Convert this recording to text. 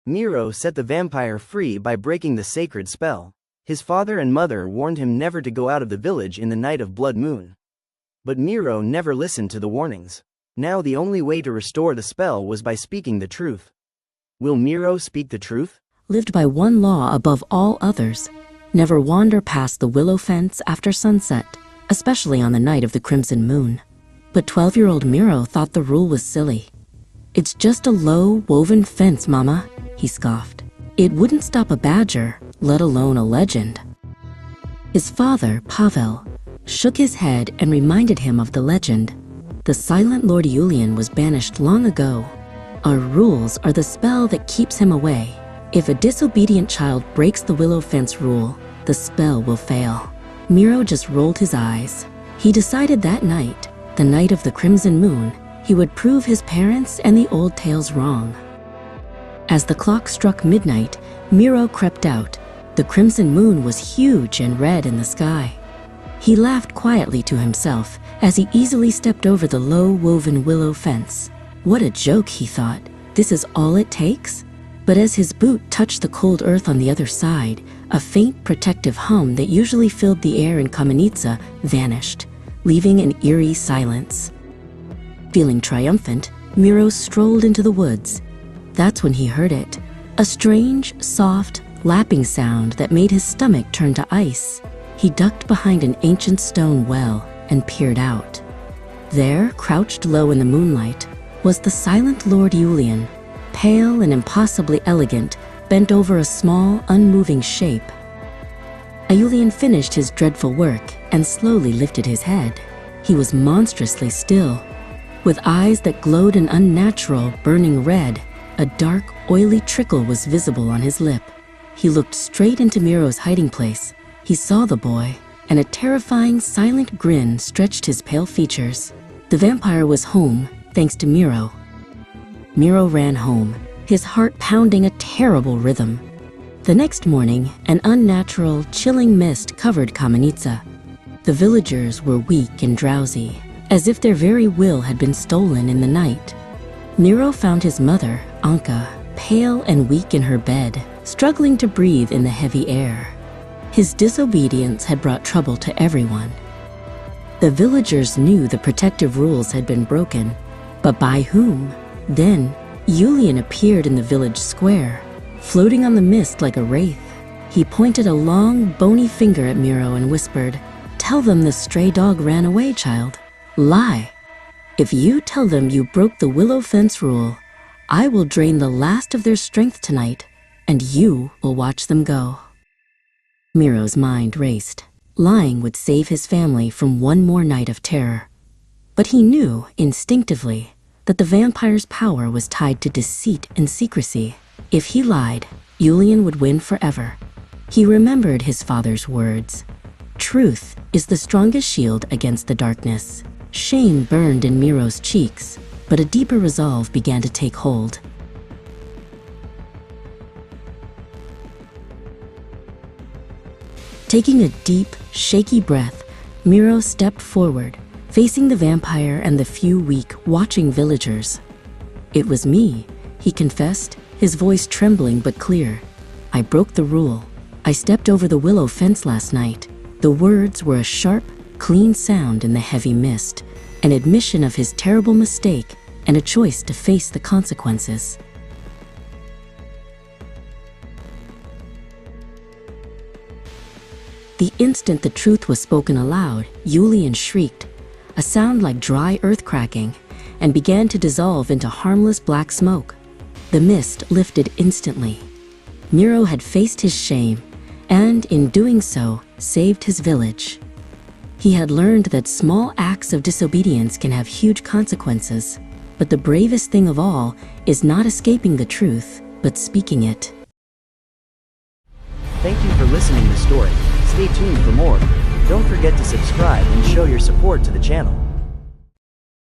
Miro set the vampire free by breaking the sacred spell. His father and mother warned him never to go out of the village in the night of blood moon. But Miro never listened to the warnings. Now the only way to restore the spell was by speaking the truth. Will Miro speak the truth? Lived by one law above all others: never wander past the willow fence after sunset, especially on the night of the crimson moon. But 12-year-old Miro thought the rule was silly. "It's just a low, woven fence, Mama," he scoffed. "It wouldn't stop a badger, let alone a legend." His father, Pavel, shook his head and reminded him of the legend. The silent Lord Lulian was banished long ago. Our rules are the spell that keeps him away. If a disobedient child breaks the willow fence rule, the spell will fail. Miro just rolled his eyes. He decided that night, the night of the crimson moon, he would prove his parents and the old tales wrong. As the clock struck midnight, Miro crept out. The crimson moon was huge and red in the sky. He laughed quietly to himself as he easily stepped over the low woven willow fence. What a joke, he thought. This is all it takes? But as his boot touched the cold earth on the other side, a faint protective hum that usually filled the air in Kamenitsa vanished, leaving an eerie silence. Feeling triumphant, Miro strolled into the woods. That's when he heard it, a strange, soft, lapping sound that made his stomach turn to ice. He ducked behind an ancient stone well and peered out. There, crouched low in the moonlight, was the silent Lord Lulian, pale and impossibly elegant, bent over a small, unmoving shape. Lulian finished his dreadful work and slowly lifted his head. He was monstrously still. With eyes that glowed an unnatural, burning red, a dark, oily trickle was visible on his lip. He looked straight into Miro's hiding place. He saw the boy, and a terrifying, silent grin stretched his pale features. The vampire was home, thanks to Miro. Miro ran home, his heart pounding a terrible rhythm. The next morning, an unnatural, chilling mist covered Kamenitsa. The villagers were weak and drowsy, as if their very will had been stolen in the night. Miro found his mother, Anka, pale and weak in her bed, struggling to breathe in the heavy air. His disobedience had brought trouble to everyone. The villagers knew the protective rules had been broken, but by whom? Then, Lulian appeared in the village square, floating on the mist like a wraith. He pointed a long, bony finger at Miro and whispered, "Tell them the stray dog ran away, child. Lie. If you tell them you broke the willow fence rule, I will drain the last of their strength tonight, and you will watch them go." Miro's mind raced. Lying would save his family from one more night of terror. But he knew, instinctively, that the vampire's power was tied to deceit and secrecy. If he lied, Lulian would win forever. He remembered his father's words. Truth is the strongest shield against the darkness. Shame burned in Miro's cheeks, but a deeper resolve began to take hold. Taking a deep, shaky breath, Miro stepped forward, facing the vampire and the few weak, watching villagers. "It was me," he confessed, his voice trembling but clear. "I broke the rule. I stepped over the willow fence last night." The words were a sharp, clean sound in the heavy mist, an admission of his terrible mistake and a choice to face the consequences. The instant the truth was spoken aloud, Lulian shrieked, a sound like dry earth cracking, and began to dissolve into harmless black smoke. The mist lifted instantly. Miro had faced his shame, and in doing so, saved his village. He had learned that small acts of disobedience can have huge consequences, but the bravest thing of all is not escaping the truth, but speaking it. Thank you for listening to the story. Stay tuned for more. Don't forget to subscribe and show your support to the channel.